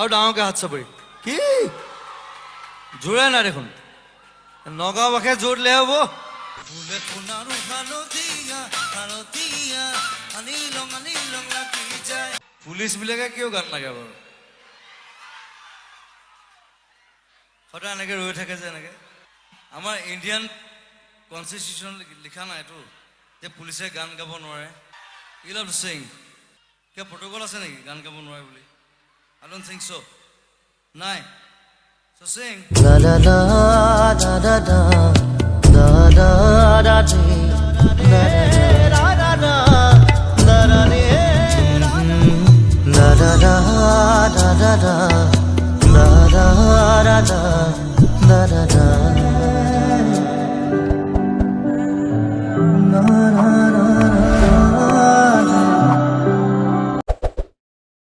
আৰু ডাঙৰকৈ হাত চাপৰি কি জোৰে নাই দেখোন নগাঁওবাসীয়ে জোৰ দিলে হ'ব ফুলে সোণাৰু হালধীয়া হালধীয়া আনি লং লাগি যায় পুলিচবিলাকে কিয় গান লাগে বাৰু সদায় এনেকৈ ৰৈ থাকে যে এনেকৈ আমাৰ ইণ্ডিয়ান কনষ্টিটিউশ্যন লিখা নাইতো যে পুলিচে গান গাব নোৱাৰে ইউ লাভ টু সিং কিবা প্ৰট'কল আছে নেকি গান গাব নোৱাৰে বুলি I don't think so. নাই so sing la la la da da da da da da da da